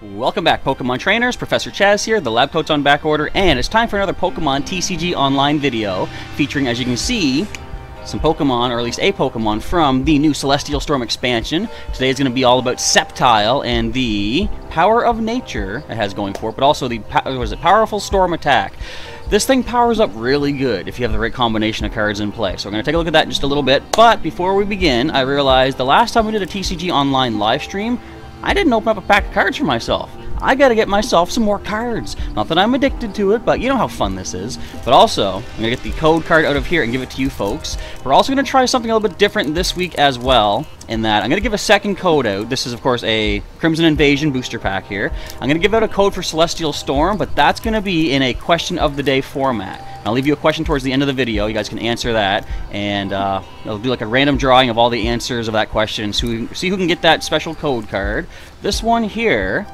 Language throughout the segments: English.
Welcome back, Pokemon trainers. Professor Chaz here, the lab coat's on back order, and it's time for another Pokemon TCG online video featuring, as you can see, some Pokemon, or at least a Pokemon from the new Celestial Storm expansion. Today is going to be all about Sceptile and the power of nature it has going for it, but also the powerful storm attack. This thing powers up really good if you have the right combination of cards in play. So we're going to take a look at that in just a little bit, but before we begin, I realized the last time we did a TCG online live stream, I didn't open up a pack of cards for myself. I gotta get myself some more cards. Not that I'm addicted to it, but you know how fun this is. But also, I'm gonna get the code card out of here and give it to you folks. We're also gonna try something a little bit different this week as well, in that I'm gonna give a second code out. This is, of course, a Crimson Invasion booster pack here. I'm gonna give out a code for Celestial Storm, but that's gonna be in a question of the day format. I'll leave you a question towards the end of the video. You guys can answer that, and I'll do like a random drawing of all the answers of that question, so we see who can get that special code card. This one here,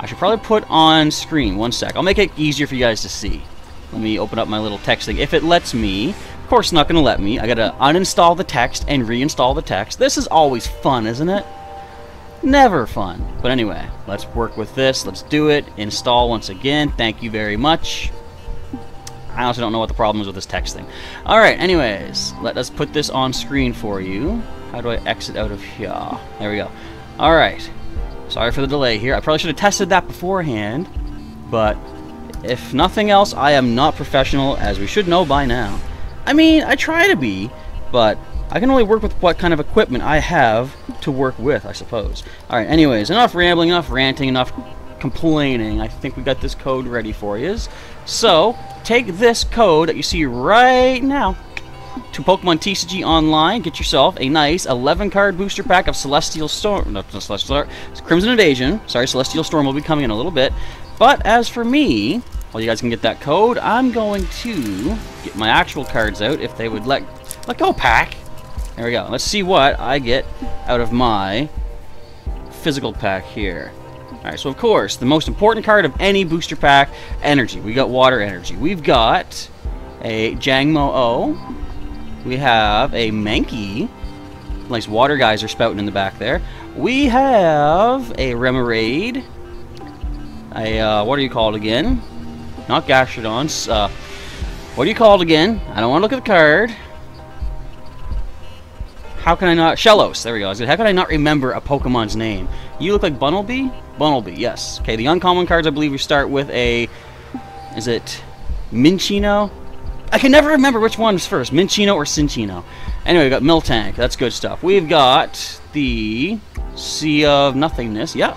I should probably put on screen. One sec. I'll make it easier for you guys to see. Let me open up my little text thing. If it lets me. Of course it's not going to let me. I got to uninstall the text and reinstall the text. This is always fun, isn't it? Never fun. But anyway, let's work with this. Let's do it. Install once again. Thank you very much. I honestly don't know what the problem is with this text thing. Alright, anyways. Let us put this on screen for you. How do I exit out of here? There we go. Alright. Sorry for the delay here. I probably should have tested that beforehand, but if nothing else, I am not professional, as we should know by now. I mean, I try to be, but I can only work with what kind of equipment I have to work with, I suppose. Alright, anyways, enough rambling, enough ranting, enough complaining. I think we got this code ready for you. So, take this code that you see right now to Pokemon TCG Online, get yourself a nice 11-card booster pack of Celestial Storm, not Celestial Storm, Crimson Invasion. Sorry, Celestial Storm will be coming in a little bit. But as for me, while you guys can get that code, I'm going to get my actual cards out, if they would let go pack. There we go. Let's see what I get out of my physical pack here. Alright, so of course, the most important card of any booster pack, energy. We got water energy. We've got a Jangmo-O. We have a Mankey. Nice water guys are spouting in the back there. We have a Remoraid. A, what are you called again? Not Gastrodons. What are you called again? I don't want to look at the card. How can I not? Shellos. There we go. How can I not remember a Pokemon's name? You look like Bunnelby? Bunnelby, yes. Okay, the uncommon cards, I believe we start with a... Is it Minccino? I can never remember which one's first, Minccino or Cinccino. Anyway, we got Miltank. That's good stuff. We've got the Sea of Nothingness. Yep.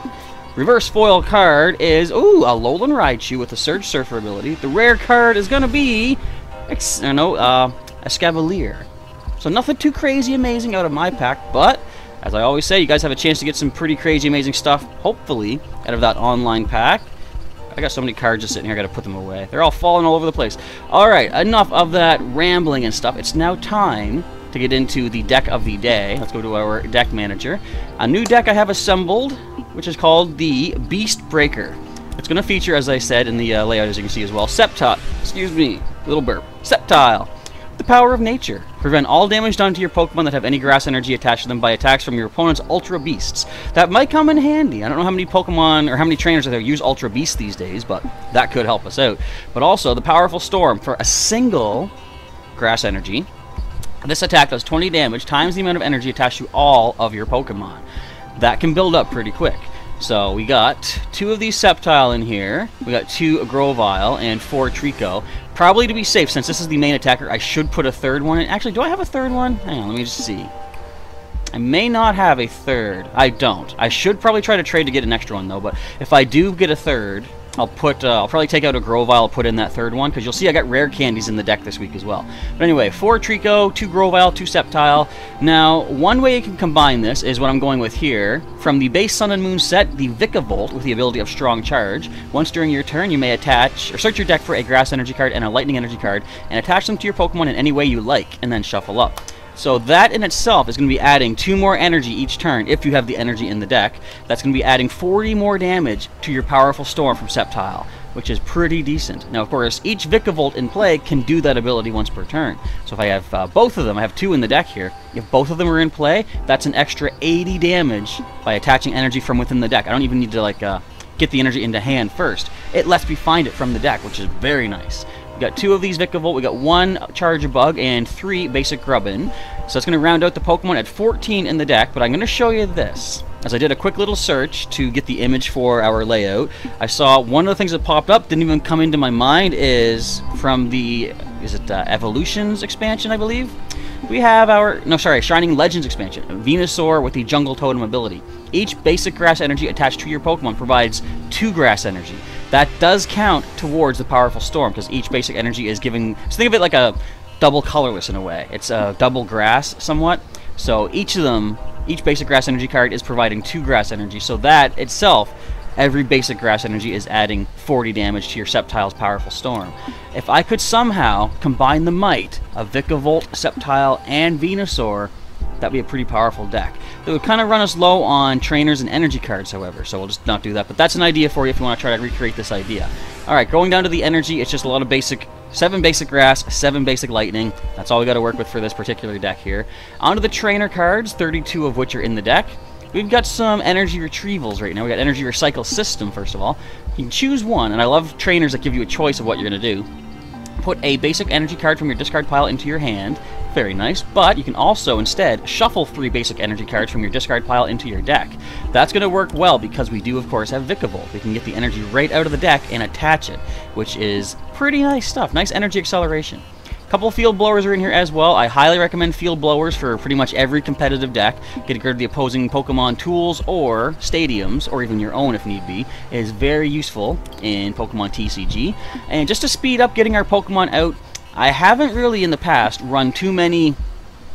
Reverse foil card is, ooh, a Alolan Raichu with a Surge Surfer ability. The rare card is going to be, a Escavalier. So nothing too crazy amazing out of my pack, but as I always say, you guys have a chance to get some pretty crazy amazing stuff, hopefully, out of that online pack. I got so many cards just sitting here, I gotta put them away. They're all falling all over the place. Alright, enough of that rambling and stuff. It's now time to get into the deck of the day. Let's go to our deck manager. A new deck I have assembled, which is called the Beast Breaker. It's gonna feature, as I said in the layout, as you can see as well, Sceptile. Excuse me, little burp. Sceptile. The power of nature. Prevent all damage done to your Pokemon that have any grass energy attached to them by attacks from your opponent's Ultra Beasts. That might come in handy. I don't know how many Pokemon or how many trainers out there use Ultra Beasts these days, but that could help us out. But also, the powerful Storm for a single grass energy. This attack does 20 damage times the amount of energy attached to all of your Pokemon. That can build up pretty quick. So we got 2 of these Sceptile in here. We got 2 Grovyle and 4 Trico. Probably to be safe, since this is the main attacker, I should put a third one in. Actually, do I have a third one? Hang on, let me just see. I may not have a third. I don't. I should probably try to trade to get an extra one, though. But if I do get a third, I'll probably take out a Grovyle and put in that third one, because you'll see I got rare candies in the deck this week as well. But anyway, 4 Trico, 2 Grovyle, 2 Sceptile. Now, one way you can combine this is what I'm going with here. From the base Sun and Moon set, the Vikavolt with the ability of Strong Charge. Once during your turn, you may attach, or search your deck for a Grass Energy card and a Lightning Energy card, and attach them to your Pokemon in any way you like, and then shuffle up. So that in itself is going to be adding 2 more energy each turn if you have the energy in the deck. That's going to be adding 40 more damage to your powerful Storm from Sceptile, which is pretty decent. Now, of course, each Vikavolt in play can do that ability once per turn. So if I have both of them, I have 2 in the deck here. If both of them are in play, that's an extra 80 damage by attaching energy from within the deck. I don't even need to, like, get the energy into hand first. It lets me find it from the deck, which is very nice. We got 2 of these Vikavolt, we got 1 Charge-a-Bug, and 3 basic Grubbin. So it's going to round out the Pokemon at 14 in the deck, but I'm going to show you this. As I did a quick little search to get the image for our layout, I saw one of the things that popped up, didn't even come into my mind, is from the, Evolutions expansion, I believe? We have our, Shining Legends expansion, Venusaur with the Jungle Totem ability. Each basic grass energy attached to your Pokemon provides 2 grass energy. That does count towards the Powerful Storm, because each basic energy is giving, so think of it like a double colorless in a way. It's a double grass, somewhat. So each of them, each basic grass energy card is providing 2 grass energy, so that itself, every basic grass energy is adding 40 damage to your Sceptile's Powerful Storm. If I could somehow combine the might of Vikavolt, Sceptile, and Venusaur, that'd be a pretty powerful deck. It would kind of run us low on trainers and energy cards, however, so we'll just not do that. But that's an idea for you if you want to try to recreate this idea. Alright, going down to the energy, it's just a lot of basic, 7 basic grass, 7 basic lightning. That's all we got to work with for this particular deck here. Onto the trainer cards, 32 of which are in the deck. We've got some energy retrievals right now. We got energy recycle system, first of all. You can choose one, and I love trainers that give you a choice of what you're going to do. Put a basic energy card from your discard pile into your hand. Very nice, but you can also instead shuffle 3 basic energy cards from your discard pile into your deck. That's going to work well because we do, of course, have Vikavolt. We can get the energy right out of the deck and attach it, which is pretty nice stuff. Nice energy acceleration. Couple of field blowers are in here as well. I highly recommend field blowers for pretty much every competitive deck. Getting rid of the opposing Pokemon tools or stadiums, or even your own if need be, is very useful in Pokemon TCG. And just to speed up getting our Pokemon out, I haven't really in the past run too many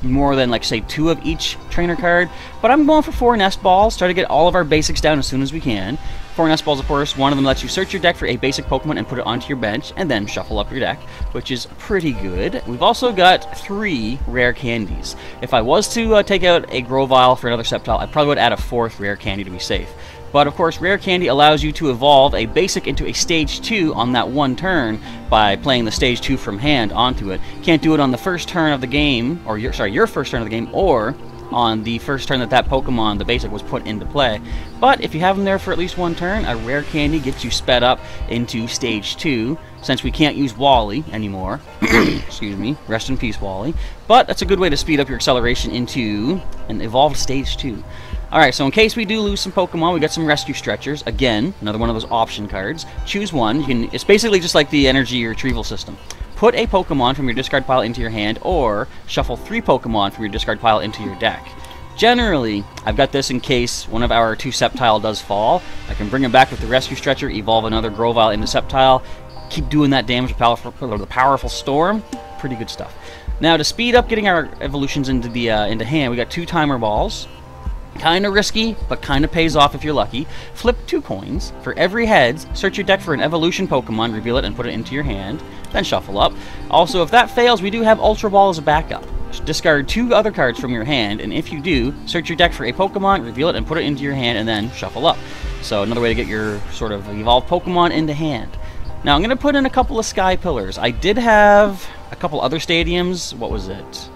more than, like, say, 2 of each trainer card, but I'm going for 4 nest balls, try to get all of our basics down as soon as we can. 4 nest balls, of course, one of them lets you search your deck for a basic Pokemon and put it onto your bench, and then shuffle up your deck, which is pretty good. We've also got 3 rare candies. If I was to take out a Grovyle for another Sceptile, I probably would add a 4th rare candy to be safe. But of course, rare candy allows you to evolve a basic into a stage 2 on that one turn by playing the stage 2 from hand onto it. Can't do it on the first turn of the game, or your first turn of the game, or on the first turn that that Pokemon, the basic, was put into play. But if you have them there for at least one turn, a rare candy gets you sped up into stage 2, since we can't use Wally anymore. Excuse me, rest in peace, Wally. But that's a good way to speed up your acceleration into an evolved stage 2. Alright, so in case we do lose some Pokemon, we got some Rescue Stretchers. Again, another one of those option cards. Choose one. It's basically just like the energy retrieval system. Put a Pokemon from your discard pile into your hand, or shuffle 3 Pokemon from your discard pile into your deck. Generally, I've got this in case one of our 2 Sceptile does fall. I can bring him back with the Rescue Stretcher, evolve another Grovyle into Sceptile, keep doing that damage with the Powerful Storm. Pretty good stuff. Now, to speed up getting our evolutions into hand, we got 2 Timer Balls. Kind of risky, but kind of pays off if you're lucky. Flip 2 coins. For every heads, search your deck for an evolution Pokemon, reveal it, and put it into your hand. Then shuffle up. Also, if that fails, we do have Ultra Ball as a backup. Discard 2 other cards from your hand, and if you do, search your deck for a Pokemon, reveal it, and put it into your hand, and then shuffle up. So another way to get your sort of evolved Pokemon into hand. Now, I'm going to put in a couple of Sky Pillars. I did have a couple other stadiums. What was it?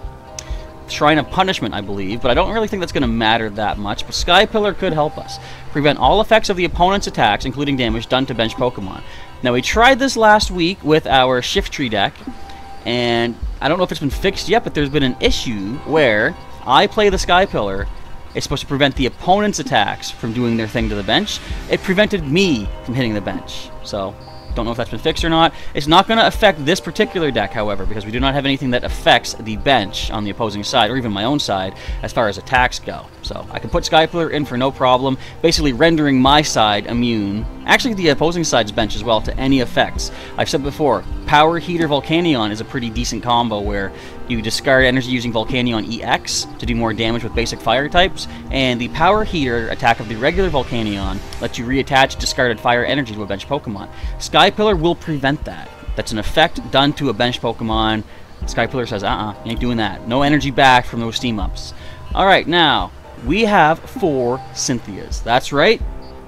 Shrine of Punishment, I believe, but I don't really think that's going to matter that much. But Sky Pillar could help us. Prevent all effects of the opponent's attacks, including damage done to bench Pokemon. Now, we tried this last week with our Shift Tree deck, and I don't know if it's been fixed yet, but there's been an issue where I play the Sky Pillar. It's supposed to prevent the opponent's attacks from doing their thing to the bench. It prevented me from hitting the bench. So, don't know if that's been fixed or not. It's not going to affect this particular deck, however, because we do not have anything that affects the bench on the opposing side, or even my own side, as far as attacks go. So I can put Sky Pillar in for no problem, basically rendering my side immune, actually the opposing side's bench as well, to any effects. I've said before, Power Heater Volcanion is a pretty decent combo where you discard energy using Volcanion EX to do more damage with basic fire types, and the Power Heater attack of the regular Volcanion lets you reattach discarded fire energy to a bench Pokemon. Sky Pillar will prevent that. That's an effect done to a bench Pokemon. Sky Pillar says, you ain't doing that. No energy back from those steam ups. Alright, now, we have 4 Cynthias. That's right.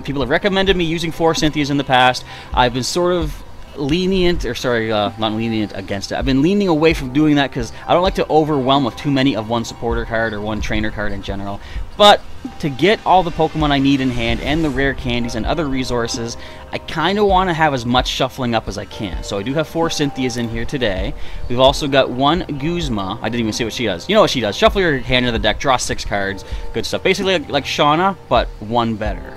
People have recommended me using 4 Cynthias in the past. I've been sort of lenient, or sorry, not lenient against it. I've been leaning away from doing that because I don't like to overwhelm with too many of one supporter card or one trainer card in general. But to get all the Pokemon I need in hand and the rare candies and other resources, I kind of want to have as much shuffling up as I can. So I do have 4 Cynthias in here today. We've also got 1 Guzma. I didn't even see what she does. You know what she does. Shuffle your hand into the deck, draw 6 cards. Good stuff. Basically like Shauna, but 1 better.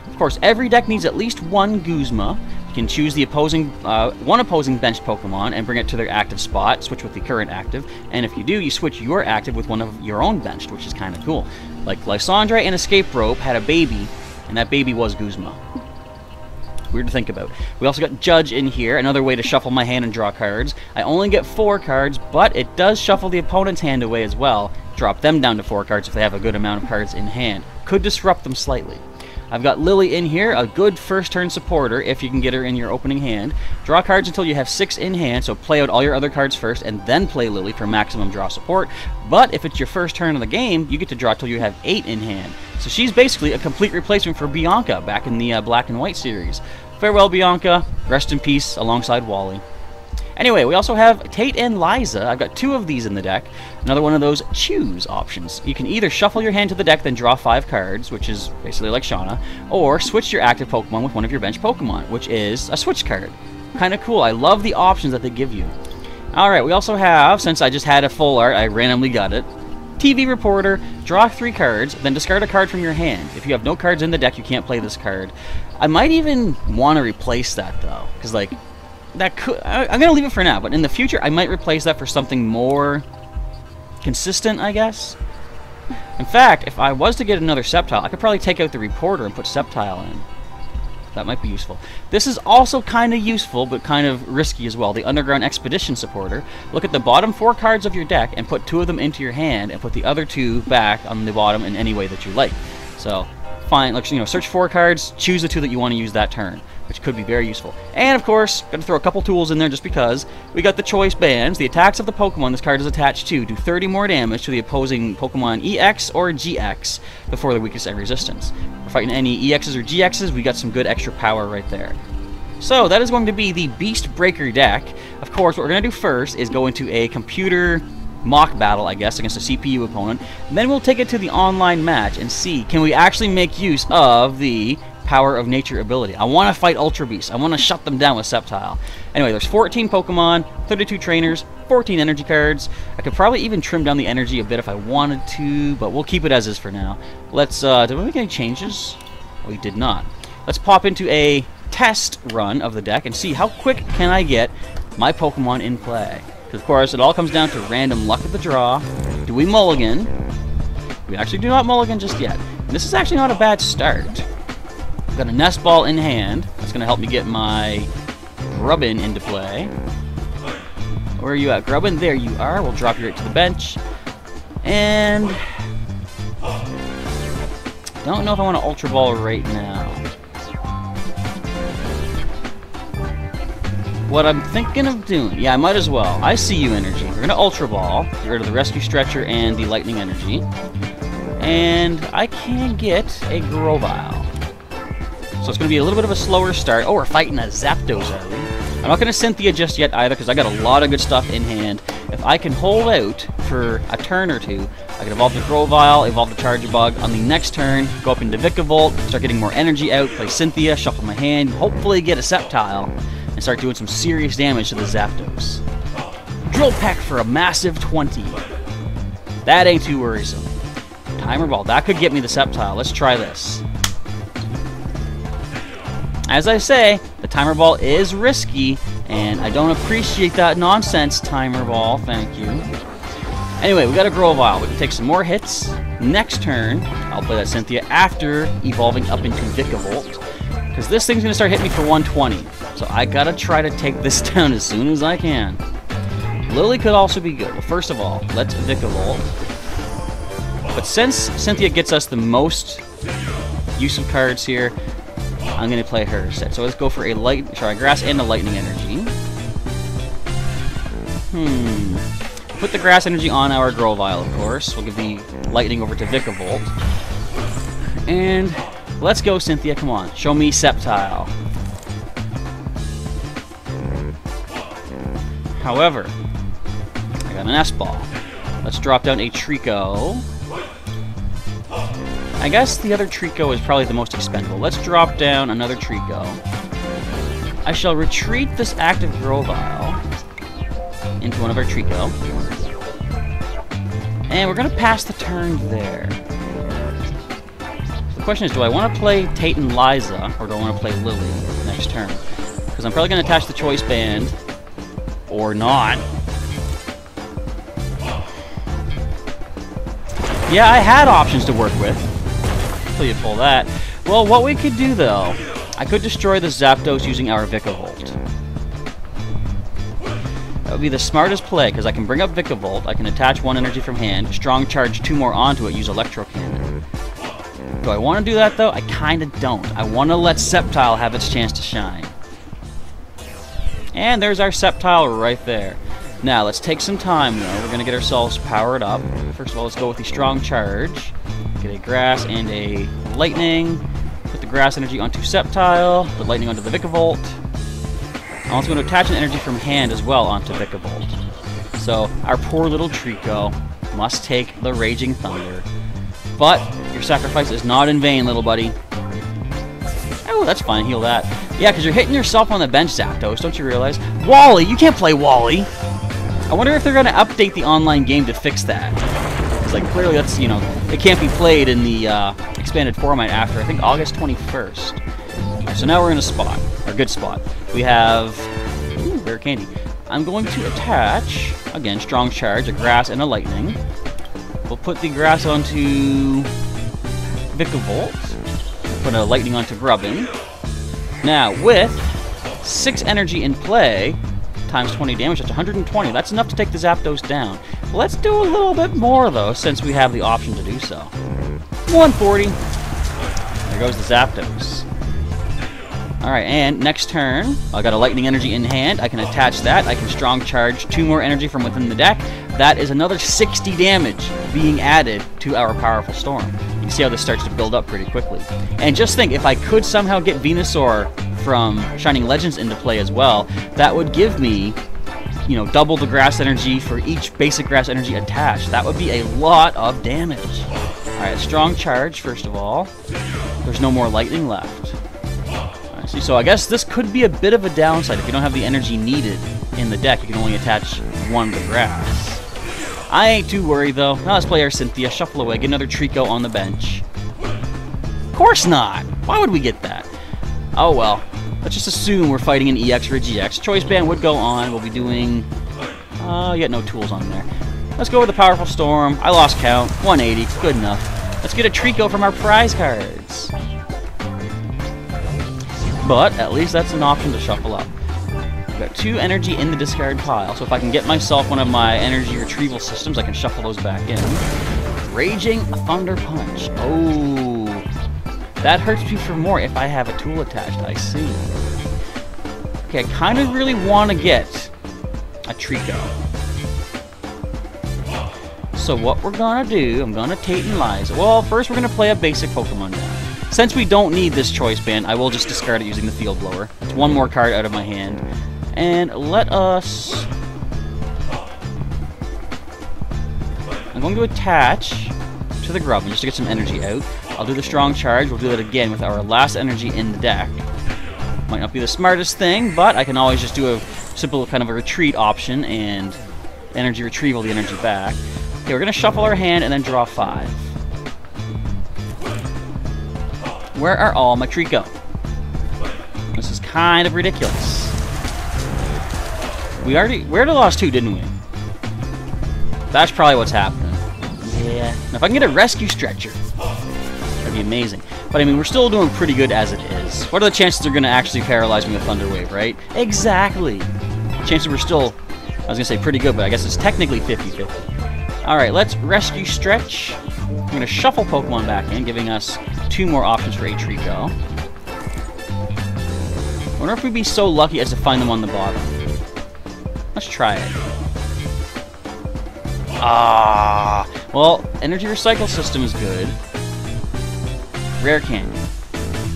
Of course, every deck needs at least 1 Guzma. You can choose the one opposing benched Pokemon and bring it to their active spot, switch with the current active, and if you do, you switch your active with one of your own benched, which is kind of cool. Like Lysandre and Escape Rope had a baby, and that baby was Guzma. Weird to think about. We also got Judge in here, another way to shuffle my hand and draw cards. I only get 4 cards, but it does shuffle the opponent's hand away as well. Drop them down to 4 cards if they have a good amount of cards in hand. Could disrupt them slightly. I've got Lily in here, a good first turn supporter if you can get her in your opening hand. Draw cards until you have 6 in hand, so play out all your other cards first and then play Lily for maximum draw support. But if it's your first turn of the game, you get to draw till you have 8 in hand. So she's basically a complete replacement for Bianca back in the Black and White series. Farewell, Bianca. Rest in peace alongside Wally. Anyway, we also have Tate and Liza. I've got 2 of these in the deck. Another one of those choose options. You can either shuffle your hand to the deck, then draw 5 cards, which is basically like Shauna, or switch your active Pokemon with one of your bench Pokemon, which is a switch card. Kind of cool. I love the options that they give you. Alright, we also have, since I just had a full art, I randomly got it, TV Reporter. Draw 3 cards, then discard a card from your hand. If you have no cards in the deck, you can't play this card. I might even want to replace that, though, because, like, that could, I'm going to leave it for now, but in the future, I might replace that for something more consistent, I guess. In fact, if I was to get another Sceptile, I could probably take out the Reporter and put Sceptile in. That might be useful. This is also kind of useful, but kind of risky as well. The Underground Expedition Supporter. Look at the bottom 4 cards of your deck and put 2 of them into your hand and put the other 2 back on the bottom in any way that you like. So, find, like, you know, search 4 cards, choose the 2 that you want to use that turn, which could be very useful. And of course, got to throw a couple tools in there just because. We got the choice bands. The attacks of the Pokemon this card is attached to do 30 more damage to the opposing Pokemon EX or GX before the weakest and resistance. If we're fighting any EXs or GXs, we got some good extra power right there. So that is going to be the Beast Breaker deck. Of course, what we're going to do first is go into a computer mock battle, I guess, against a CPU opponent. And then we'll take it to the online match and see, can we actually make use of the Power of Nature ability. I want to fight Ultra Beasts. I want to shut them down with Sceptile. Anyway, there's 14 Pokemon, 32 trainers, 14 energy cards. I could probably even trim down the energy a bit if I wanted to, but we'll keep it as is for now. Let's, did we make any changes? We did not. Let's pop into a test run of the deck and see how quick can I get my Pokemon in play. Because, of course, it all comes down to random luck of the draw. Do we mulligan? We actually do not mulligan just yet. And this is actually not a bad start. I've got a Nest Ball in hand. That's going to help me get my Grubbin into play. Where are you at, Grubbin? There you are. We'll drop you right to the bench. And don't know if I want to Ultra Ball right now. What I'm thinking of doing, yeah, I might as well. I see you, Energy. We're going to Ultra Ball, get rid of the Rescue Stretcher and the Lightning Energy. And I can get a Grovyle. So it's going to be a little bit of a slower start. Oh, we're fighting a Zapdos early. I'm not going to Cynthia just yet either, because I got a lot of good stuff in hand. If I can hold out for a turn or 2, I can evolve the Grovyle, evolve the Charjabug. On the next turn, go up into Vikavolt, start getting more energy out, play Cynthia, shuffle my hand, hopefully get a Sceptile, and start doing some serious damage to the Zapdos. Drill Peck for a massive 20. That ain't too worrisome. Timer Ball, that could get me the Sceptile. Let's try this. As I say, the Timer Ball is risky, and I don't appreciate that nonsense, Timer Ball. Thank you. Anyway, we got a Grovyle. We can take some more hits. Next turn, I'll play that Cynthia after evolving up into Vikavolt, because this thing's going to start hitting me for 120. So I got to try to take this down as soon as I can. Lily could also be good. Well, first of all, let's Vikavolt. But since Cynthia gets us the most use of cards here, I'm going to play her instead. So let's go for a Grass and a Lightning Energy. Put the Grass Energy on our Grovyle, of course. We'll give the Lightning over to Vikavolt. And let's go, Cynthia. Come on. Show me Sceptile. However, I got an S-Ball. Let's drop down a Trico. I guess the other Trico is probably the most expendable. Let's drop down another Trico. I shall retreat this active Grovyle into one of our Trico. And we're going to pass the turn there. So the question is, do I want to play Tate and Liza, or do I want to play Lily next turn? Because I'm probably going to attach the Choice Band, or not. Yeah, I had options to work with. Until you pull that. Well, what we could do, though, I could destroy the Zapdos using our Vikavolt. That would be the smartest play, because I can bring up Vikavolt, I can attach one energy from hand, strong charge 2 more onto it, use Electro Cannon. Do I want to do that, though? I kind of don't. I want to let Sceptile have its chance to shine. And there's our Sceptile right there. Now, let's take some time, though. We're going to get ourselves powered up. First of all, let's go with the strong charge. Get a Grass and a Lightning. Put the Grass energy onto Sceptile. Put Lightning onto the Vikavolt. I'm also going to attach an energy from hand as well onto Vikavolt. So, our poor little Trico must take the Raging Thunder. But, your sacrifice is not in vain, little buddy. Oh, that's fine. Heal that. Yeah, because you're hitting yourself on the bench, Zapdos. Don't you realize? Wally! You can't play Wally! I wonder if they're going to update the online game to fix that. It's like, clearly that's, you know, it can't be played in the expanded format after, I think, August 21st. Alright, so now we're in a spot. A good spot. We have... Ooh, rare candy. I'm going to attach, again, strong charge, a Grass and a Lightning. We'll put the Grass onto Vikavolt. Put a Lightning onto Grubbin. Now, with 6 energy in play, times 20 damage, that's 120. That's enough to take the Zapdos down. Let's do a little bit more, though, since we have the option to do so. 140. There goes the Zapdos. Alright, and next turn, I got a Lightning energy in hand. I can attach that. I can strong charge 2 more energy from within the deck. That is another 60 damage being added to our Powerful Storm. You can see how this starts to build up pretty quickly. And just think, if I could somehow get Venusaur from Shining Legends into play as well, that would give me, you know, double the Grass energy for each basic Grass energy attached. That would be a lot of damage. Alright, strong charge, first of all. There's no more Lightning left. Alright, so I guess this could be a bit of a downside. If you don't have the energy needed in the deck, you can only attach one to the Grass. I ain't too worried, though. Now let's play our Cynthia, shuffle away, get another Trico on the bench. Of course not! Why would we get that? Oh well. Let's just assume we're fighting an EX or a GX. Choice Band would go on. We'll be doing... yet no tools on there. Let's go with the Powerful Storm. I lost count. 180. Good enough. Let's get a Trico from our prize cards. But at least that's an option to shuffle up. We've got 2 energy in the discard pile, so if I can get myself one of my energy retrieval systems, I can shuffle those back in. Raging Thunder Punch. Oh... That hurts me for more if I have a tool attached, I see. Okay, I kind of really want to get a Trico. So what we're going to do, I'm going to Tate and Liza. Well, first we're going to play a basic Pokemon down. Since we don't need this Choice Band, I will just discard it using the Field Blower. It's 1 more card out of my hand. And let us... I'm going to attach to the Grubbin just to get some energy out. I'll do the strong charge. We'll do that again with our last energy in the deck. Might not be the smartest thing, but I can always just do a simple kind of a retreat option and energy retrieval the energy back. Okay, we're going to shuffle our hand and then draw 5. Where are all my Trico? This is kind of ridiculous. We already lost 2, didn't we? That's probably what's happening. Yeah. Now if I can get a Rescue Stretcher, that'd be amazing. But I mean, we're still doing pretty good as it is. What are the chances they're going to actually paralyze me with Thunder Wave, right? Exactly. Chances we're still, I was going to say pretty good, but I guess it's technically 50-50. Alright, let's Rescue Stretch. I'm going to shuffle Pokemon back in, giving us 2 more options for a Trico. I wonder if we'd be so lucky as to find them on the bottom. Let's try it. Well, Energy Recycle System is good. Rare Candy.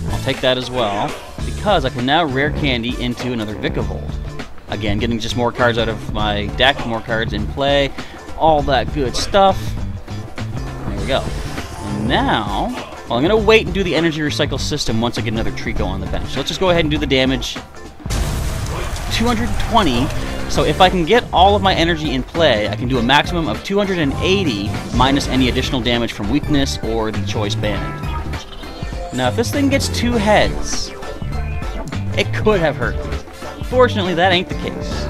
I'll take that as well, because I can now Rare Candy into another Vikavolt. Again, getting just more cards out of my deck, more cards in play, all that good stuff. There we go. And now, Well, I'm going to wait and do the energy recycle system once I get another Trico on the bench. So let's just go ahead and do the damage. 220. So if I can get all of my energy in play, I can do a maximum of 280 minus any additional damage from weakness or the choice band. Now, if this thing gets 2 heads, it could have hurt me. Fortunately, that ain't the case.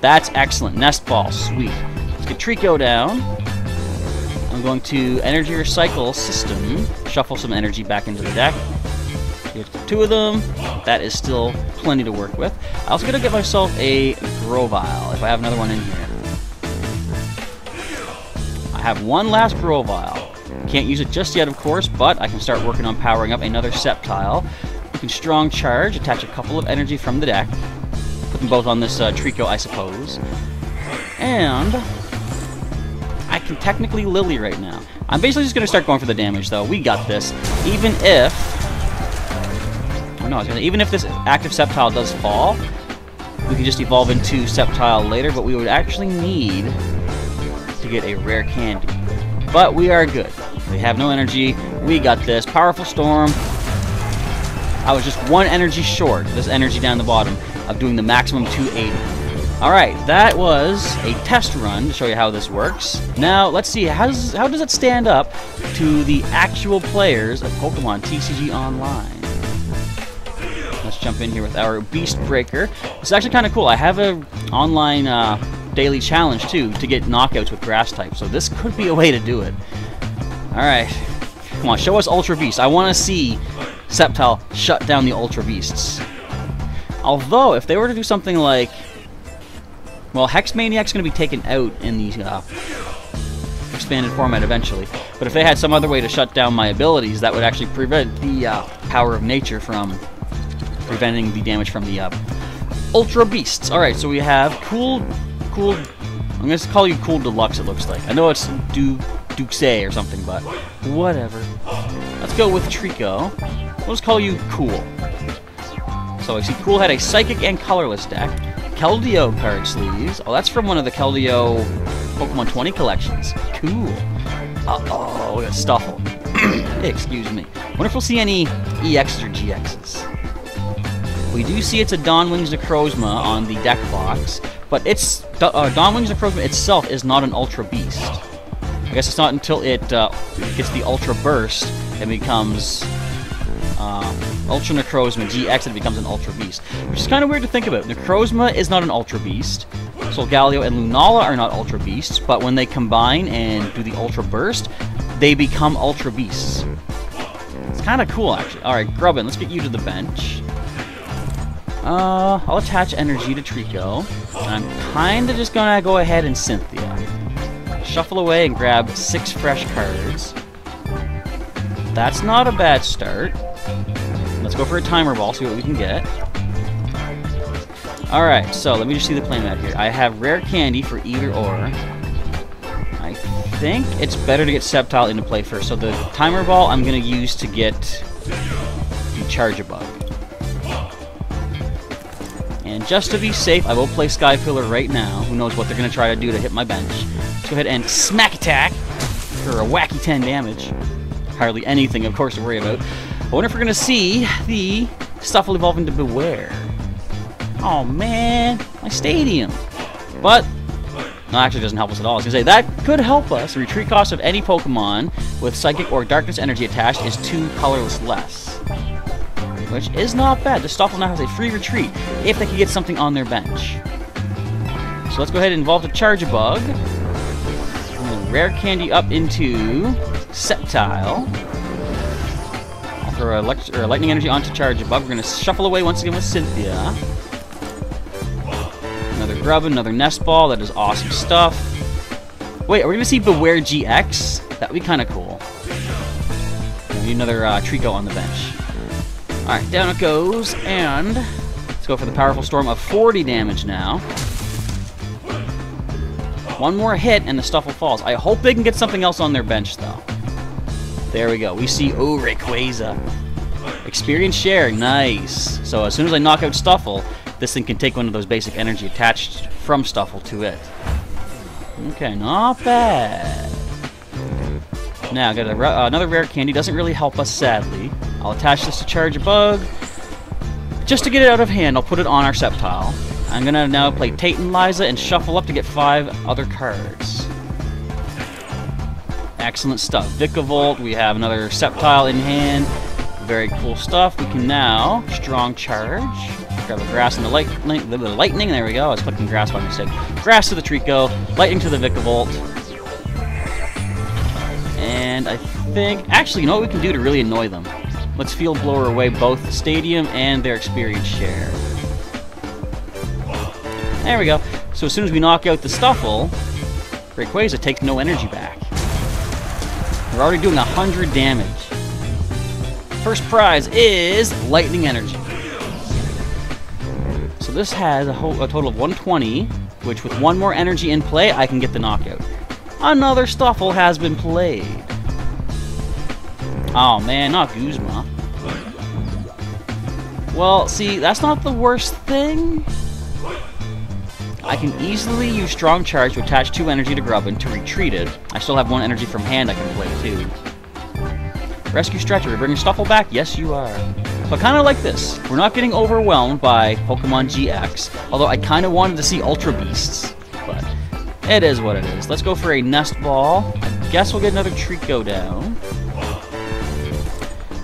That's excellent. Nest Ball, sweet. Let's get Trico down. I'm going to energy recycle system, shuffle some energy back into the deck. Here's 2 of them. That is still plenty to work with. I also gotta get myself a Grovyle, if I have another one in here. I have one last Grovyle. Can't use it just yet, of course, but I can start working on powering up another Sceptile. You can strong charge, attach a couple of energy from the deck. Put them both on this Trico, I suppose. And I can technically Lily right now. I'm basically just gonna start going for the damage, though. We got this. Even if... Oh, no, even if this active Sceptile does fall, we can just evolve into Sceptile later, but we would actually need to get a rare candy. But we are good. We have no energy. We got this. Powerful Storm. I was just 1 energy short, this energy down the bottom, of doing the maximum 280. Alright, that was a test run to show you how this works. Now, let's see, how does it stand up to the actual players of Pokemon TCG Online? Let's jump in here with our Beast Breaker. This is actually kind of cool. I have an online daily challenge, too, to get knockouts with Grass type, so this could be a way to do it. Alright, come on, show us Ultra Beast. I want to see Sceptile shut down the Ultra Beasts. Although, if they were to do something like... Well, Hex Maniac's going to be taken out in the expanded format eventually. But if they had some other way to shut down my abilities, that would actually prevent the power of nature from preventing the damage from the Ultra Beasts. Alright, so we have Cool... I'm going to call you Cool Deluxe, it looks like. I know it's Duxay or something, but whatever. Let's go with Trico. We'll just call you Cool. So I see Cool had a Psychic and Colorless deck. Keldeo card sleeves. Oh, that's from one of the Keldeo Pokemon 20 collections. Cool. Uh-oh, we got Stuffle. Excuse me. Wonder if we'll see any EXs or GXs. We do see it's a Dawnwings Necrozma on the deck box, but it's Dawnwings Necrozma itself is not an Ultra Beast. I guess it's not until it gets the Ultra Burst and becomes Ultra Necrozma GX that it becomes an Ultra Beast. Which is kind of weird to think about. Necrozma is not an Ultra Beast. Solgaleo and Lunala are not Ultra Beasts, but when they combine and do the Ultra Burst, they become Ultra Beasts. It's kind of cool, actually. Alright, Grubbin, let's get you to the bench. I'll attach energy to Trico. And I'm kind of just going to go ahead and Cynthia. Shuffle away and grab 6 fresh cards. That's not a bad start. Let's go for a Timer Ball, see what we can get. Alright, so let me just see the playmat here. I have Rare Candy for either or. I think it's better to get Sceptile into play first. So the Timer Ball I'm going to use to get the Charge-a-Bug. And just to be safe, I will play Sky Pillar right now. Who knows what they're going to try to do to hit my bench. Let's go ahead and Smack Attack for a wacky 10 damage. Hardly anything, of course, to worry about. I wonder if we're going to see the stuff will evolve into Beware. Oh, man. My Stadium. But, no, actually doesn't help us at all. I was going to say, that could help us. The retreat cost of any Pokemon with Psychic or Darkness Energy attached is 2 colorless less. Which is not bad. The Stuffle now has a free retreat if they can get something on their bench. So let's go ahead and evolve the Charge-a-Bug. Rare Candy up into Sceptile. I'll throw Lightning Energy onto Charge-a-Bug. We're going to shuffle away once again with Cynthia. Another Grub, another Nest Ball. That is awesome stuff. Wait, are we going to see Beware GX? That would be kind of cool. We need another Trico on the bench. Alright, down it goes, and let's go for the Powerful Storm of 40 damage now. One more hit, and the Stuffle falls. I hope they can get something else on their bench, though. There we go. We see Rayquaza. Experience share. Nice. So as soon as I knock out Stuffle, this thing can take one of those basic energy attached from Stuffle to it. Okay, not bad. Now, got another rare candy. Doesn't really help us, sadly. I'll attach this to charge a bug. Just to get it out of hand, I'll put it on our Sceptile. I'm going to now play Tate and Liza and shuffle up to get 5 other cards. Excellent stuff. Vikavolt, we have another Sceptile in hand. Very cool stuff. We can now strong charge. Grab a grass and the lightning. There we go. I was clicking grass by mistake. Grass to the Trico, lightning to the Vikavolt. And I think, actually, you know what we can do to really annoy them? Let's Field Blower away both the Stadium and their experience share. There we go. So as soon as we knock out the Stuffle, Rayquaza takes no energy back. We're already doing 100 damage. First prize is Lightning Energy. So this has a total of 120, which with one more energy in play, I can get the knockout. Another Stuffle has been played. Oh man, not Guzma. Well, see, that's not the worst thing. I can easily use Strong Charge to attach 2 energy to Grubbin to retreat it. I still have 1 energy from hand I can play too. Rescue Stretcher, we're bringing Stuffle back? Yes, you are. So I kind of like this. We're not getting overwhelmed by Pokemon GX, although I kind of wanted to see Ultra Beasts. But it is what it is. Let's go for a Nest Ball. I guess we'll get another Trico down.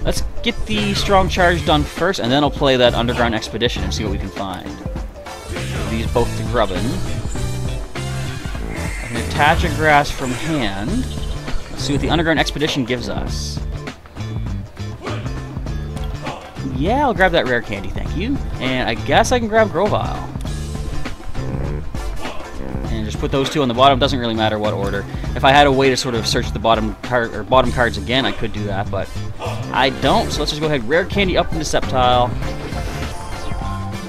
Let's get the Strong Charge done first, and then I'll play that Underground Expedition and see what we can find. These both to Grubbin. I can attach a grass from hand. Let's see what the Underground Expedition gives us. Yeah, I'll grab that rare candy, thank you. And I guess I can grab Grovyle. And just put those 2 on the bottom. Doesn't really matter what order. If I had a way to sort of search the bottom cards again, I could do that, but I don't. So let's just go ahead, rare candy up into Sceptile.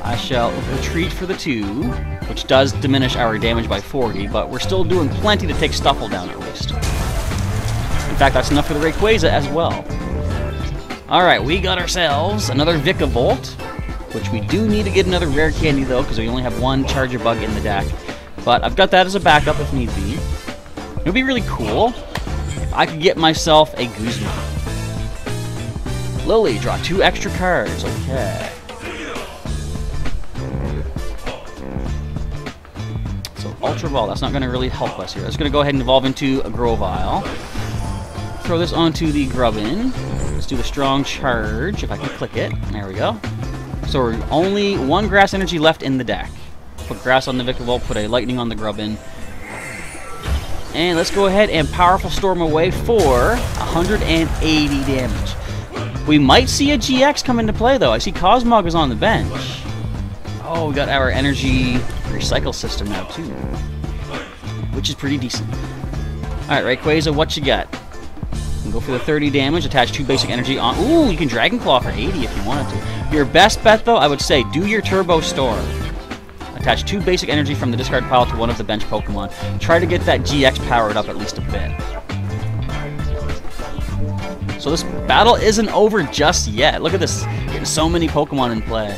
I shall retreat for the 2, which does diminish our damage by 40, but we're still doing plenty to take Stuffle down at least. In fact, that's enough for the Rayquaza as well. Alright, we got ourselves another Vikavolt, which we do need to get another rare candy though, because we only have 1 Charger Bug in the deck. But I've got that as a backup if need be. It would be really cool if I could get myself a Guzma. Lily, draw 2 extra cards. Okay. So Ultra Ball, that's not going to really help us here. It's going to go ahead and evolve into a Grovyle. Throw this onto the Grubbin. Let's do the Strong Charge, if I can click it. There we go. So we're only 1 Grass Energy left in the deck. Put Grass on the Vikavolt, put a Lightning on the Grubbin. And let's go ahead and Powerful Storm away for 180 damage. We might see a GX come into play, though. I see Cosmog is on the bench. Oh, we got our energy recycle system now, too. Which is pretty decent. Alright, Rayquaza, what you got? You can go for the 30 damage, attach 2 basic energy on... Ooh, you can Dragon Claw for 80 if you wanted to. Your best bet, though, I would say, do your Turbo Storm. Attach 2 basic energy from the discard pile to one of the bench Pokemon. Try to get that GX powered up at least a bit. So this battle isn't over just yet. Look at this. Getting so many Pokemon in play.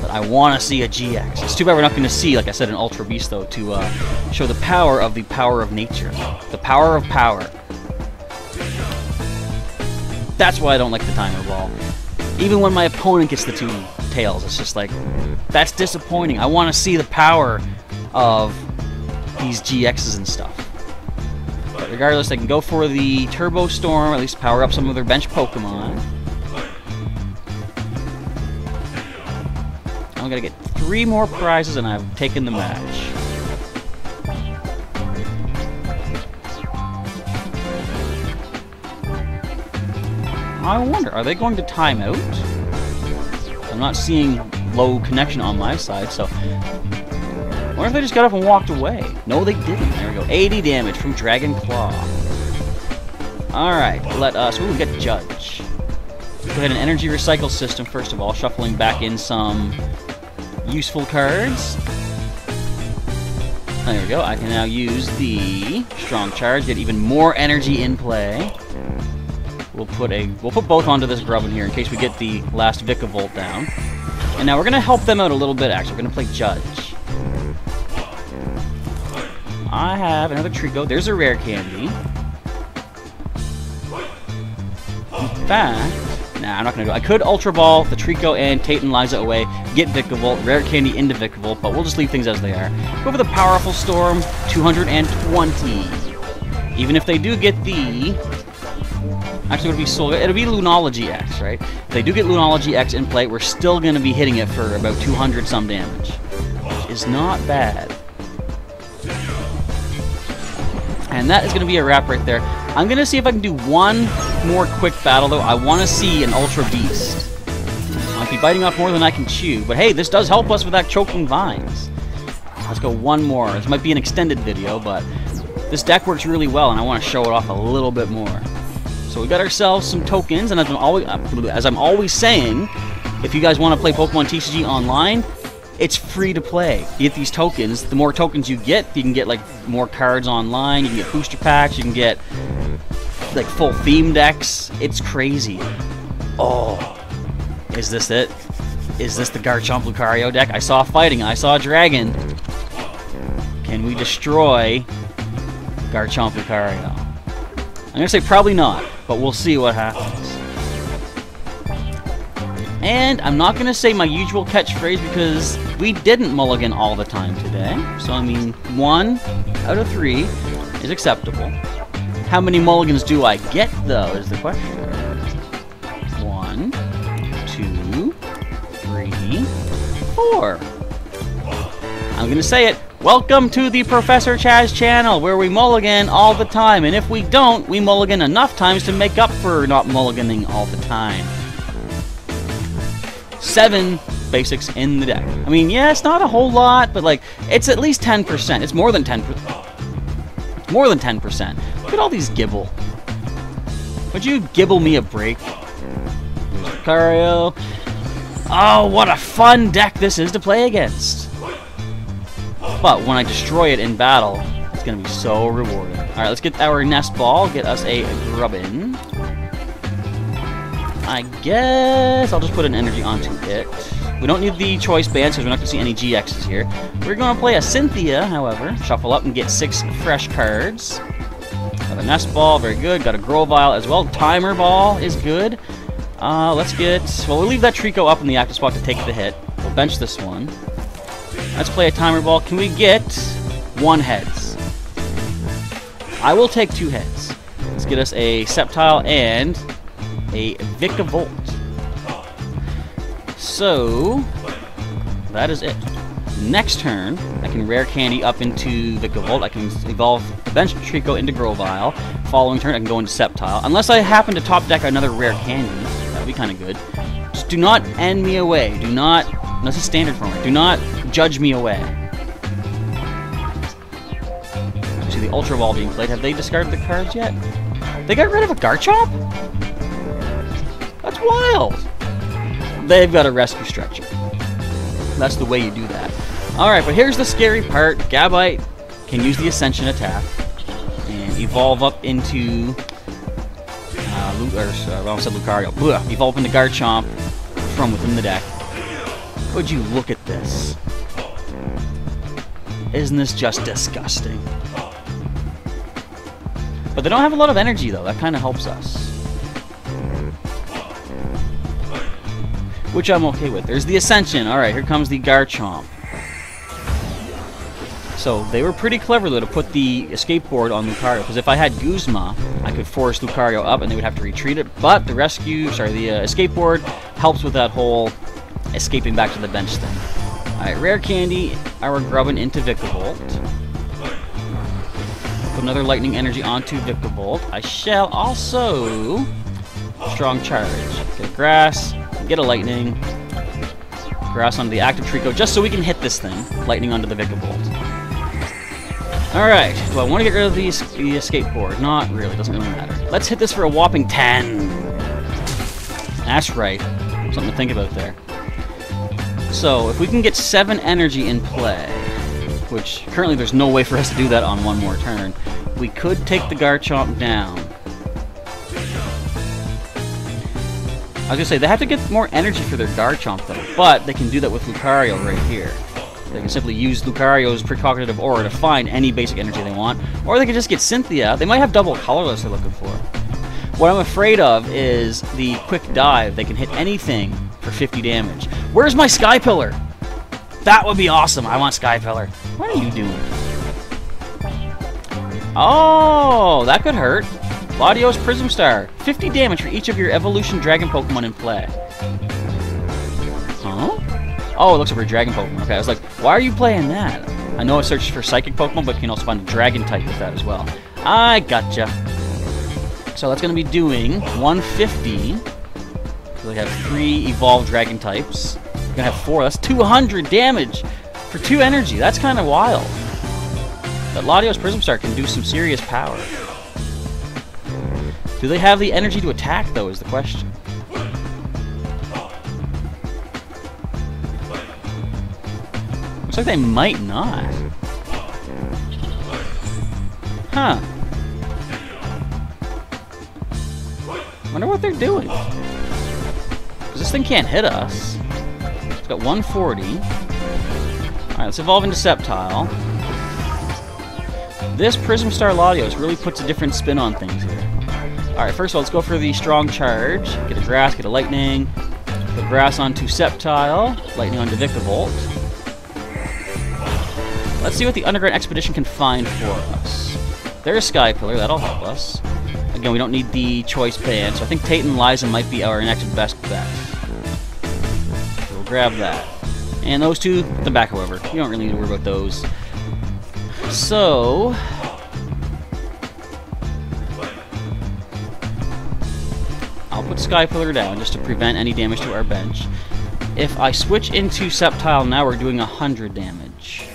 But I want to see a GX. It's too bad we're not going to see, like I said, an Ultra Beast, though, to show the power of nature. The power of power. That's why I don't like the Timer Ball. Even when my opponent gets the 2 tails, it's just like, that's disappointing. I want to see the power of these GXs and stuff. But regardless, they can go for the Turbo Storm, at least power up some of their bench Pokemon. I'm going to get 3 more prizes, and I've taken the match. I wonder, are they going to time out? I'm not seeing low connection on my side, so... I wonder if they just got up and walked away. No, they didn't. There we go. 80 damage from Dragon Claw. Alright, let us... Ooh, we got Judge. Go ahead and energy recycle system, first of all, shuffling back in some useful cards. There we go. I can now use the Strong Charge, get even more energy in play. We'll put both onto this Grubbin here in case we get the last Vikavolt down. And now we're going to help them out a little bit, actually. We're going to play Judge. I have another Trico. There's a rare candy. fact, nah, I'm not gonna do it. I could Ultra Ball the Trico and Tate and Liza away, get Vikavolt, Rare Candy into Vikavolt, but we'll just leave things as they are. Go for the Powerful Storm, 220. Even if they do get the... Actually, it'll be Lunology X, right? If they do get Lunology X in play, we're still going to be hitting it for about 200 some damage, which is not bad. And that is going to be a wrap right there. I'm going to see if I can do one more quick battle, though. I want to see an Ultra Beast. Might be biting off more than I can chew, but hey, this does help us with that Choking Vines. Let's go one more. This might be an extended video, but this deck works really well, and I want to show it off a little bit more. So we got ourselves some tokens, and as I'm always saying, if you guys want to play Pokemon TCG online, it's free to play. You get these tokens. The more tokens you get, you can get like more cards online. You can get booster packs. You can get like full theme decks. It's crazy. Oh, is this it? Is this the Garchomp Lucario deck? I saw fighting. I saw a dragon. Can we destroy Garchomp Lucario? I'm going to say probably not, but we'll see what happens. And I'm not going to say my usual catchphrase because we didn't mulligan all the time today. So, I mean, 1 out of 3 is acceptable. How many mulligans do I get, though, is the question. 1, 2, 3, 4. I'm going to say it. Welcome to the Professor Chaz channel, where we mulligan all the time, and if we don't, we mulligan enough times to make up for not mulliganing all the time. 7 basics in the deck. I mean, yeah, it's not a whole lot, but like, it's at least 10%. It's more than 10%. More than 10%. Look at all these Gibble. Would you Gibble me a break? There's Lucario. Oh, what a fun deck this is to play against. But when I destroy it in battle, it's going to be so rewarding. Alright, let's get our Nest Ball, get us a Grubbin. I guess I'll just put an energy onto it. We don't need the choice bands because we're not going to see any GXs here. We're going to play a Cynthia, however. Shuffle up and get 6 fresh cards. Got a Nest Ball, very good. Got a Grovyle as well. Timer Ball is good. Let's get... Well, we'll leave that Trico up in the active spot to take the hit. We'll bench this one. Let's play a Timer Ball. Can we get 1 heads? I will take 2 heads. Let's get us a Sceptile and a Vikavolt. So, that is it. Next turn, I can Rare Candy up into Vikavolt. I can evolve the Bench Trico into Grovyle. Following turn, I can go into Sceptile. Unless I happen to top deck another Rare Candy. That would be kind of good. Just do not end me away. Do not... That's a standard format. Do not judge me away. I see the Ultra Ball being played. Have they discarded the cards yet? They got rid of a Garchomp? That's wild. They've got a rescue structure. That's the way you do that. Alright, but here's the scary part. Gabite can use the Ascension attack and evolve up into I almost said Lucario. Blech, evolve into Garchomp from within the deck. Would you look at this? Isn't this just disgusting? But they don't have a lot of energy, though. That kind of helps us. Which I'm okay with. There's the Ascension. Alright, here comes the Garchomp. So, they were pretty clever, though, to put the escape board on Lucario. Because if I had Guzma, I could force Lucario up and they would have to retreat it. But the escape board helps with that whole escaping back to the bench thing. Alright, Rare Candy, our Grubbin into Vikavolt. Put another Lightning Energy onto Vikavolt. I shall also Strong Charge. Get a Grass, get a Lightning, Grass onto the active Trico, just so we can hit this thing. Lightning onto the Vikavolt. Alright, do I want to get rid of the escape board? Not really, doesn't really matter. Let's hit this for a whopping 10. That's right. Something to think about there. So, if we can get 7 energy in play, which currently there's no way for us to do that on one more turn, we could take the Garchomp down. I was going to say, they have to get more energy for their Garchomp, though, but they can do that with Lucario right here. They can simply use Lucario's precognitive aura to find any basic energy they want, or they can just get Cynthia. They might have double colorless they're looking for. What I'm afraid of is the quick dive. They can hit anything for 50 damage. Where's my Sky Pillar? That would be awesome. I want Sky Pillar. What are you doing? Oh, that could hurt. Latios Prism Star. 50 damage for each of your Evolution Dragon Pokemon in play. Huh? Oh, it looks like a Dragon Pokemon. Okay, I was like, why are you playing that? I know it searches for Psychic Pokemon, but you can also find a Dragon type with that as well. I gotcha. So that's going to be doing 150. So they have 3 evolved Dragon types. We're going to have 4. That's 200 damage for 2 energy. That's kind of wild. But Latios Prism Star can do some serious power. Do they have the energy to attack, though, is the question. Looks like they might not. Huh. Wonder what they're doing. Because this thing can't hit us. It's got 140. Alright, let's evolve into Sceptile. This Prism Star Latios really puts a different spin on things here. Alright, first of all, let's go for the Strong Charge. Get a Grass, get a Lightning. Put Grass onto Sceptile. Lightning onto Vikavolt. Let's see what the Underground Expedition can find for us. There's Sky Pillar, that'll help us. Again, we don't need the Choice Band, so I think Tate and Liza might be our next best bet. So we'll grab that. And those two, put them back, however. You don't really need to worry about those. So... I'll put Sky Pillar down just to prevent any damage to our bench. If I switch into Sceptile now, we're doing 100 damage.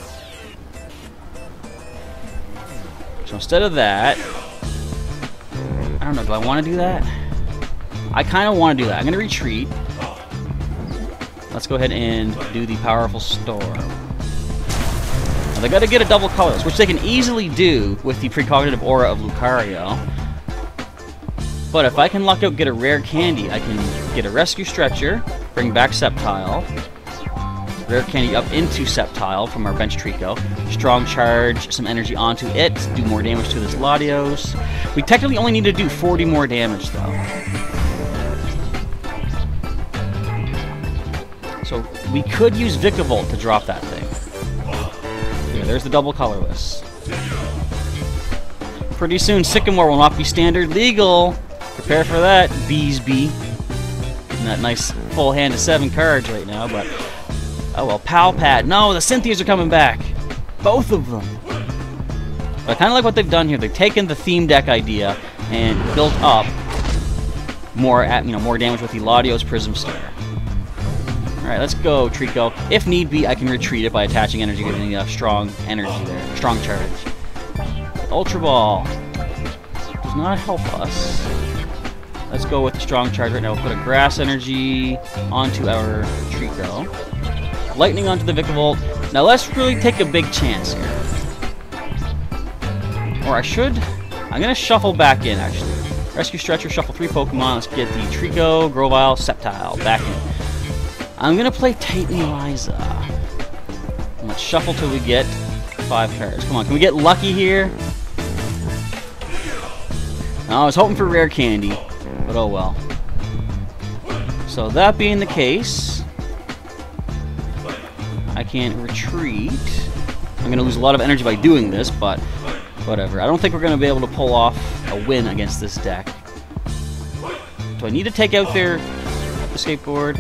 So instead of that... I don't know, do I want to do that? I kind of want to do that. I'm going to retreat. Let's go ahead and do the Powerful Storm. Now they got to get a double colors, which they can easily do with the Precognitive Aura of Lucario. But if I can luck out, get a rare candy, I can get a Rescue Stretcher, bring back Sceptile, rare candy up into Sceptile from our bench Trico, Strong Charge, some energy onto it, do more damage to this Latios. We technically only need to do 40 more damage though. So we could use Vikavolt to drop that thing. Here, there's the double colorless. Pretty soon Sycamore will not be standard legal. Prepare for that, Beesby. And that nice full hand of 7 cards right now, but... Oh well, Palpad. No, the Cynthias are coming back. Both of them. But I kind of like what they've done here. They've taken the theme deck idea and built up more damage with the Latios Prism Star. Alright, let's go, Trico. If need be, I can retreat it by attaching energy, giving a strong energy there. Strong charge. Ultra Ball. Does not help us. Let's go with the strong charge right now. We'll put a grass energy onto our Trico. Lightning onto the Vikavolt. Now let's really take a big chance here. Or I'm going to shuffle back in, actually. Rescue Stretcher, shuffle 3 Pokemon. Let's get the Trico, Grovyle, Sceptile back in. I'm going to play Tate and Liza. And let's shuffle till we get 5 cards. Come on, can we get lucky here? I was hoping for rare candy, but oh well. So that being the case, I can't retreat. I'm going to lose a lot of energy by doing this, but whatever. I don't think we're going to be able to pull off a win against this deck. Do I need to take out their skateboard?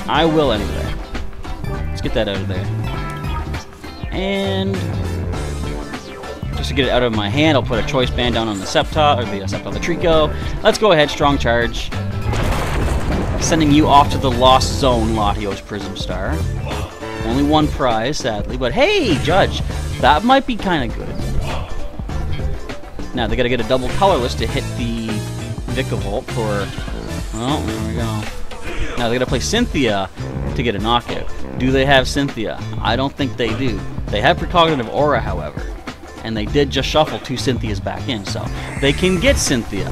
I will anyway. Let's get that out of there. And just to get it out of my hand, I'll put a Choice Band down on the Sceptile, or the Trico. Let's go ahead, Strong Charge. Sending you off to the Lost Zone, Latios Prism Star. Only 1 prize, sadly, but hey, Judge, that might be kind of good. Now, they gotta get a double colorless to hit the Vikavolt for... Oh, there we go. Now, they gotta play Cynthia to get a knockout. Do they have Cynthia? I don't think they do. They have Precognitive Aura, however. And they did just shuffle 2 Cynthias back in, so they can get Cynthia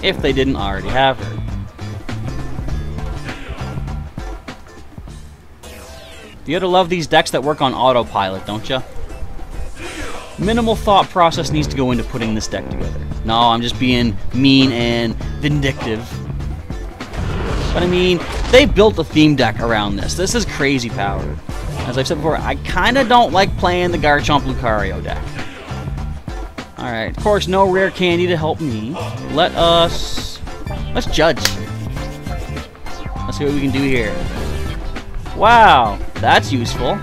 if they didn't already have her. You gotta love these decks that work on autopilot, don't you? minimal thought process needs to go into putting this deck together. No, I'm just being mean and vindictive. But I mean, they built a theme deck around this. This is crazy powered. As I've said before, I kind of don't like playing the Garchomp Lucario deck. Alright, of course, no rare candy to help me. Let's judge. Let's see what we can do here. Wow, that's useful.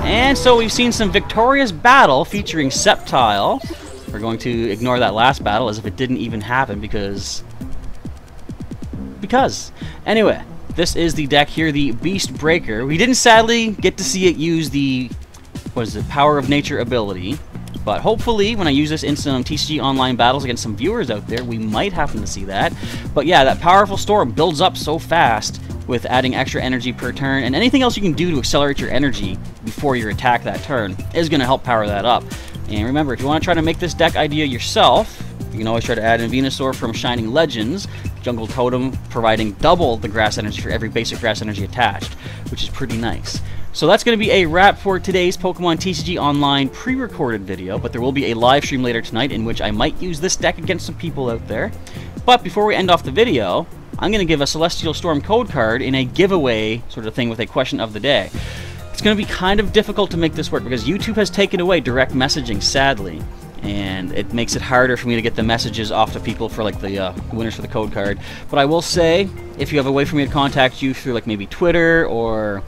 And so we've seen some victorious battle featuring Sceptile. We're going to ignore that last battle as if it didn't even happen because... Anyway, this is the deck here, the Beast Breaker. We didn't sadly get to see it use the, Power of Nature ability. But hopefully, when I use this in some TCG Online battles against some viewers out there, we might happen to see that. But yeah, that powerful storm builds up so fast with adding extra energy per turn, and anything else you can do to accelerate your energy before your attack that turn is going to help power that up. And remember, if you want to try to make this deck idea yourself, you can always try to add in Venusaur from Shining Legends, Jungle Totem providing double the grass energy for every basic grass energy attached, which is pretty nice. So that's going to be a wrap for today's Pokemon TCG Online pre-recorded video, but there will be a live stream later tonight in which I might use this deck against some people out there. But before we end off the video, I'm going to give a Celestial Storm code card in a giveaway sort of thing with a question of the day. It's going to be kind of difficult to make this work because YouTube has taken away direct messaging, sadly. And it makes it harder for me to get the messages off to people for like the winners for the code card. But I will say, if you have a way for me to contact you through like maybe Twitter or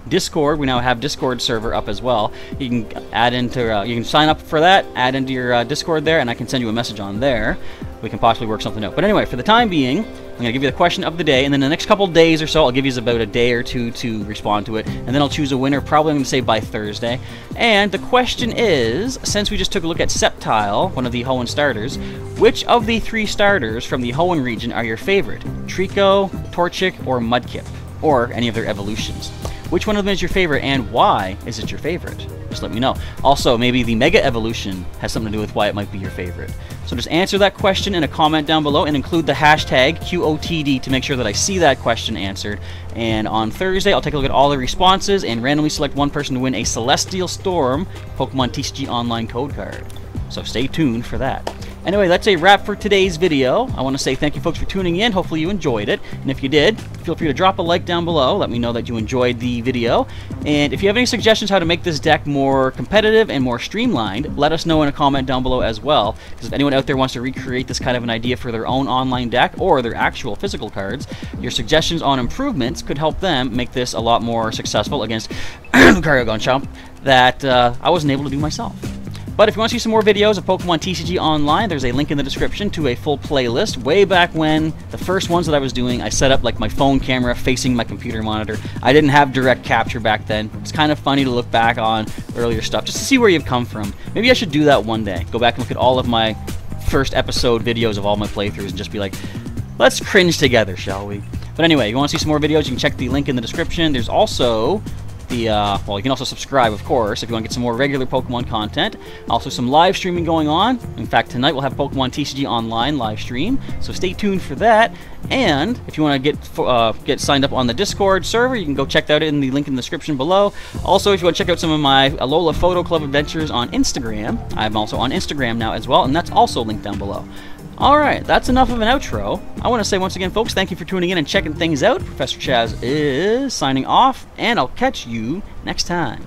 Discord, we now have Discord server up as well. You can add into, you can sign up for that, add into your Discord there, and I can send you a message on there. We can possibly work something out. But anyway, for the time being, I'm going to give you the question of the day, and then the next couple days or so, I'll give you about a day or two to respond to it, and then I'll choose a winner, probably I'm going to say by Thursday. And the question is, since we just took a look at Sceptile, one of the Hoenn starters, which of the 3 starters from the Hoenn region are your favorite? Trico, Torchic, or Mudkip? Or any of their evolutions. Which one of them is your favorite, and why is it your favorite? Just let me know. Also, maybe the Mega Evolution has something to do with why it might be your favorite. So just answer that question in a comment down below and include the hashtag QOTD to make sure that I see that question answered. And on Thursday, I'll take a look at all the responses and randomly select one person to win a Celestial Storm Pokemon TCG Online code card. So stay tuned for that. Anyway, that's a wrap for today's video. I want to say thank you folks for tuning in. Hopefully you enjoyed it. And if you did, feel free to drop a like down below. Let me know that you enjoyed the video. And if you have any suggestions how to make this deck more competitive and more streamlined, let us know in a comment down below as well. Because if anyone out there wants to recreate this kind of an idea for their own online deck or their actual physical cards, your suggestions on improvements could help them make this a lot more successful against Lucario Garchomp that I wasn't able to do myself. But if you want to see some more videos of Pokemon TCG Online, there's a link in the description to a full playlist. Way back when, the first ones that I was doing, I set up like my phone camera facing my computer monitor. I didn't have direct capture back then. It's kind of funny to look back on earlier stuff, just to see where you've come from. Maybe I should do that one day. Go back and look at all of my first episode videos of all my playthroughs and just be like, let's cringe together, shall we? But anyway, if you want to see some more videos, you can check the link in the description. There's also well, you can also subscribe, of course, if you want to get some more regular Pokemon content. Also, some live streaming going on. In fact, tonight we'll have Pokemon TCG Online live stream, so stay tuned for that. And if you want to get signed up on the Discord server, you can go check that out in the link in the description below. Also, if you want to check out some of my Alola Photo Club adventures on Instagram, I'm also on Instagram now as well, and that's also linked down below. Alright, that's enough of an outro. I want to say once again, folks, thank you for tuning in and checking things out. Professor Chaz is signing off, and I'll catch you next time.